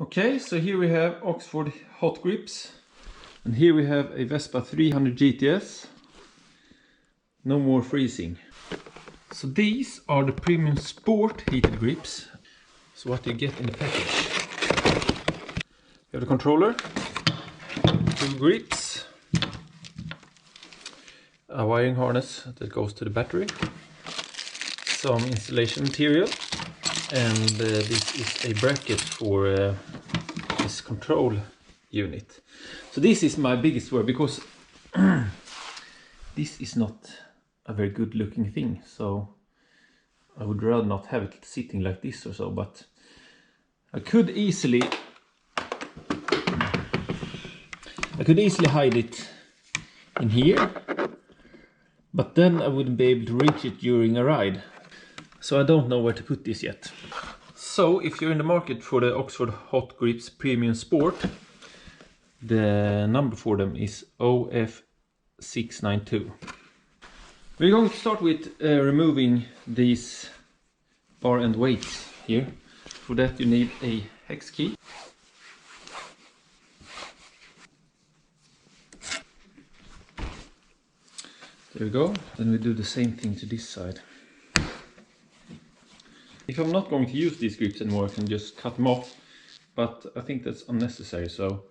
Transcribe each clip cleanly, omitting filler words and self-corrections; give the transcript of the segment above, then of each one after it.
Okay, so here we have Oxford hot grips, and here we have a Vespa 300 GTS. No more freezing. So these are the premium sport heated grips. So what you get in the package. You have the controller, 2 grips, a wiring harness that goes to the battery, some insulation material, and this is a bracket for this control unit. So this is my biggest worry, because this is not a very good looking thing, so I would rather not have it sitting like this or so, but I could easily hide it in here, but then I wouldn't be able to reach it during a ride. So I don't know where to put this yet. So if you're in the market for the Oxford Hot Grips Premium Sport, the number for them is OF692. We're going to start with removing these bar end weights here. For that you need a hex key. There we go. Then we do the same thing to this side. If I'm not going to use these grips anymore, I can just cut them off, but I think that's unnecessary. So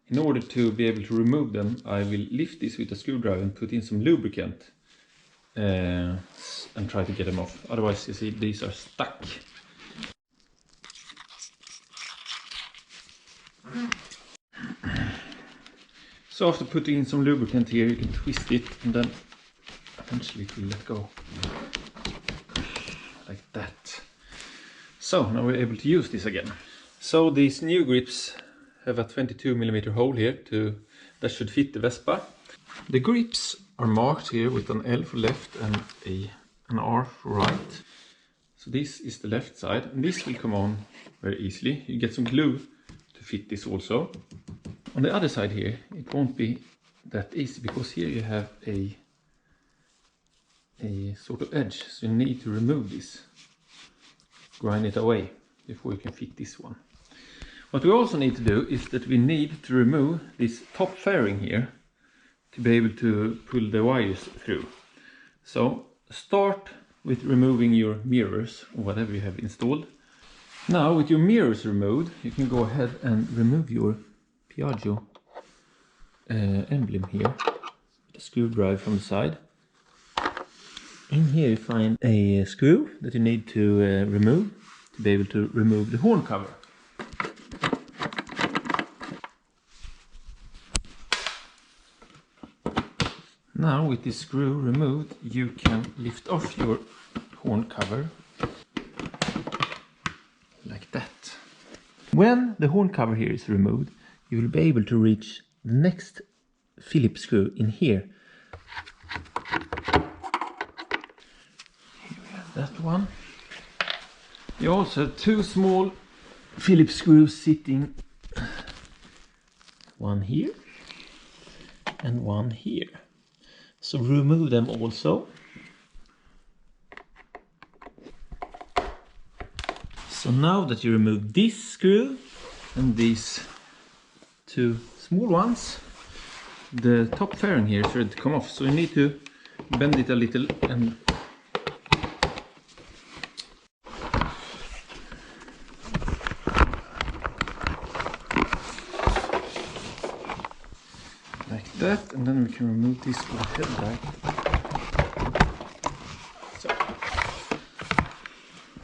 in order to be able to remove them, I will lift this with a screwdriver and put in some lubricant and try to get them off. Otherwise, you see, these are stuck. So after putting in some lubricant here, you can twist it and then eventually it will let go. Like that. So now we're able to use this again. So these new grips have a 22mm hole here that should fit the Vespa. The grips are marked here with an L for left and an R for right. So this is the left side, and this will come on very easily. You get some glue to fit this also. On the other side here, it won't be that easy, because here you have a sort of edge, so you need to remove this, grind it away before you can fit this one. What we also need to do is that we need to remove this top fairing here to be able to pull the wires through. So start with removing your mirrors or whatever you have installed. Now with your mirrors removed, you can go ahead and remove your Piaggio emblem here with a screwdriver from the side. In here you find a screw that you need to remove to be able to remove the horn cover. Now with this screw removed, you can lift off your horn cover like that. When the horn cover here is removed, you will be able to reach the next Phillips screw in here. That one. You also have 2 small Phillips screws sitting, one here and one here. So remove them also. So now that you remove this screw and these 2 small ones, the top fairing here is ready to come off. So you need to bend it a little and like that, and then we can remove this with the headlight. So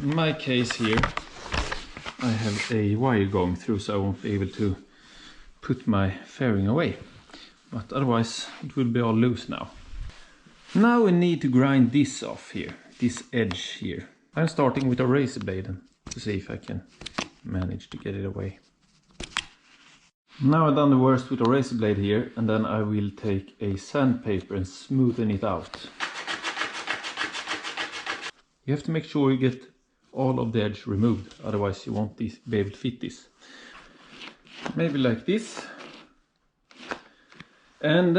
in my case here, I have a wire going through, so I won't be able to put my fairing away, but otherwise it will be all loose now. Now we need to grind this off here, this edge here. I'm starting with a razor blade to see if I can manage to get it away. Now I've done the worst with a razor blade here, and then I will take a sandpaper and smoothen it out. You have to make sure you get all of the edge removed, otherwise you won't be able to fit this. Maybe like this. And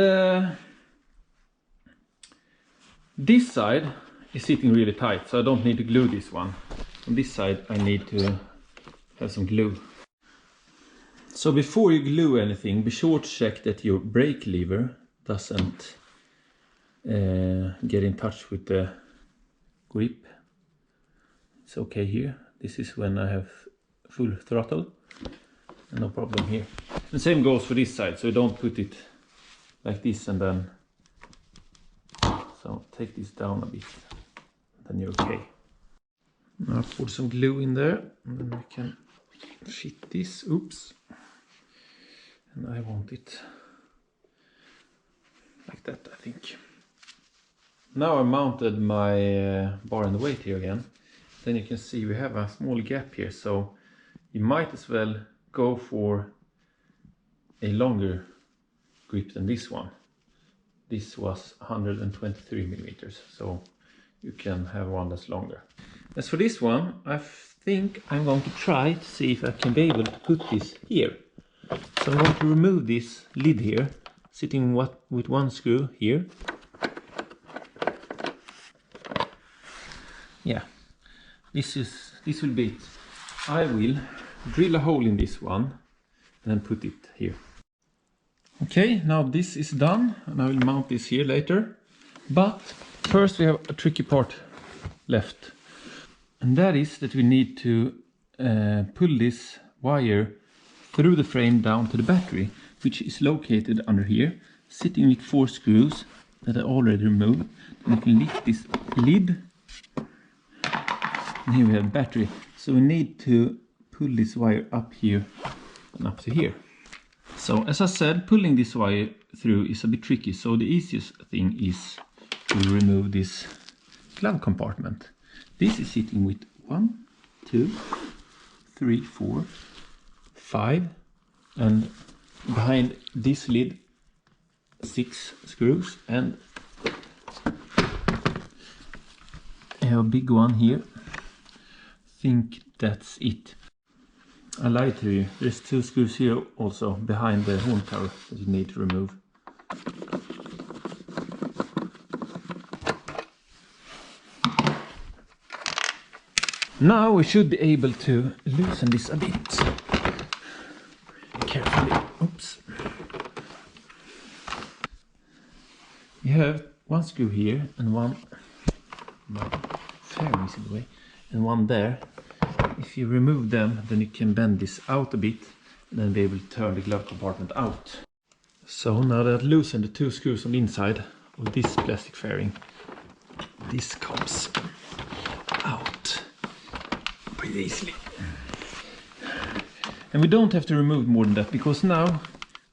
this side is sitting really tight, so I don't need to glue this one. On this side I need to have some glue. So before you glue anything, be sure to check that your brake lever doesn't get in touch with the grip. It's okay here. This is when I have full throttle. No problem here. The same goes for this side, so don't put it like this and then. So take this down a bit, then you're okay. Now put some glue in there, and then we can fit this. Oops. And I want it like that, I think. Now I mounted my bar and weight here again. Then you can see we have a small gap here, so you might as well go for a longer grip than this one. This was 123 millimeters, so you can have one that's longer. As for this one, I think I'm going to try to see if I can be able to put this here. So I'm going to remove this lid here, sitting with one screw here. Yeah, this will be it. I will drill a hole in this one and then put it here. Okay, now this is done, and I will mount this here later. But first we have a tricky part left, and that is that we need to pull this wire through the frame down to the battery, which is located under here, sitting with 4 screws that I already removed. And you can lift this lid, and here we have battery. So we need to pull this wire up here and up to here. So as I said, pulling this wire through is a bit tricky, so the easiest thing is to remove this glove compartment. This is sitting with 1, 2, 3, 4, 5, and behind this lid 6 screws, and I have a big one here. I think that's it. I lied to you. There's 2 screws here also behind the horn tower that you need to remove. Now we should be able to loosen this a bit. Carefully. Oops. You have 1 screw here and one fairness in the way, and one there. If you remove them, then you can bend this out a bit and then be able to turn the glove compartment out. So now that I've loosened the 2 screws on the inside of this plastic fairing, this comes out pretty easily. And we don't have to remove more than that, because now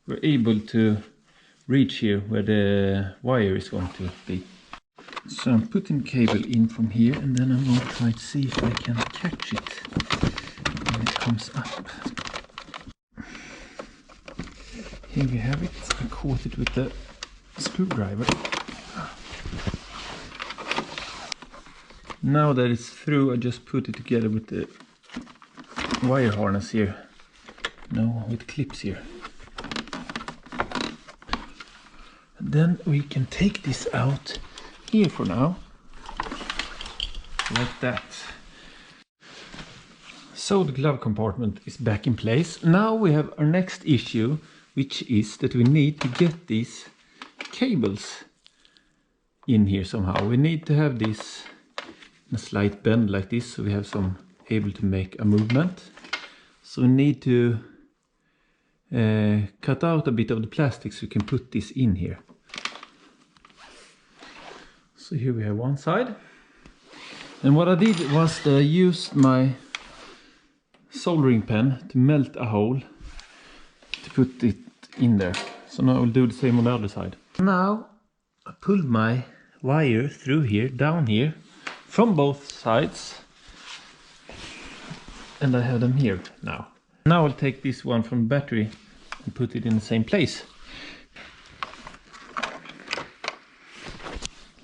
we're able to reach here where the wire is going to be. So I'm putting the cable in from here, and then I'm going to try to see if I can catch it when it comes up. Here we have it. I caught it with the screwdriver. Now that it's through, I just put it together with the wire harness here. No, with clips here. And then we can take this out here for now, like that. So the glove compartment is back in place. Now we have our next issue, which is that we need to get these cables in here somehow. We need to have this in a slight bend like this, so we have some able to make a movement. So we need to cut out a bit of the plastic so we can put this in here. So here we have one side, and what I did was that I used my soldering pen to melt a hole to put it in there. So now I will do the same on the other side. Now I pulled my wire through here, down here, from both sides, and I have them here now. Now I'll take this one from the battery and put it in the same place.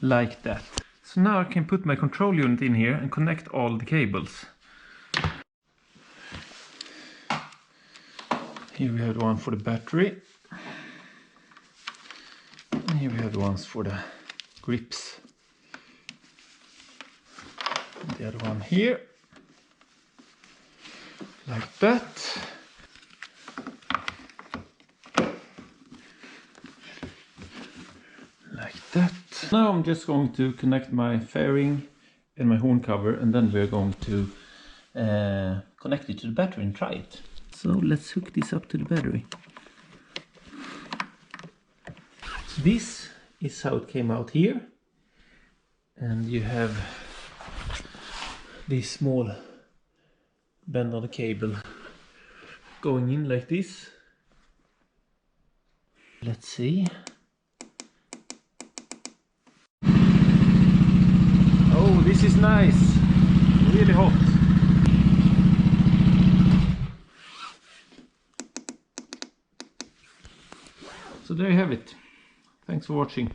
Like that. So now I can put my control unit in here and connect all the cables. Here we have the one for the battery. And here we have the ones for the grips. And the other one here. Like that. Now I'm just going to connect my fairing and my horn cover, and then we're going to connect it to the battery and try it. So let's hook this up to the battery. This is how it came out here, and you have this small bend on the cable going in like this. Let's see. Oh, this is nice, really hot. So there you have it. Thanks for watching.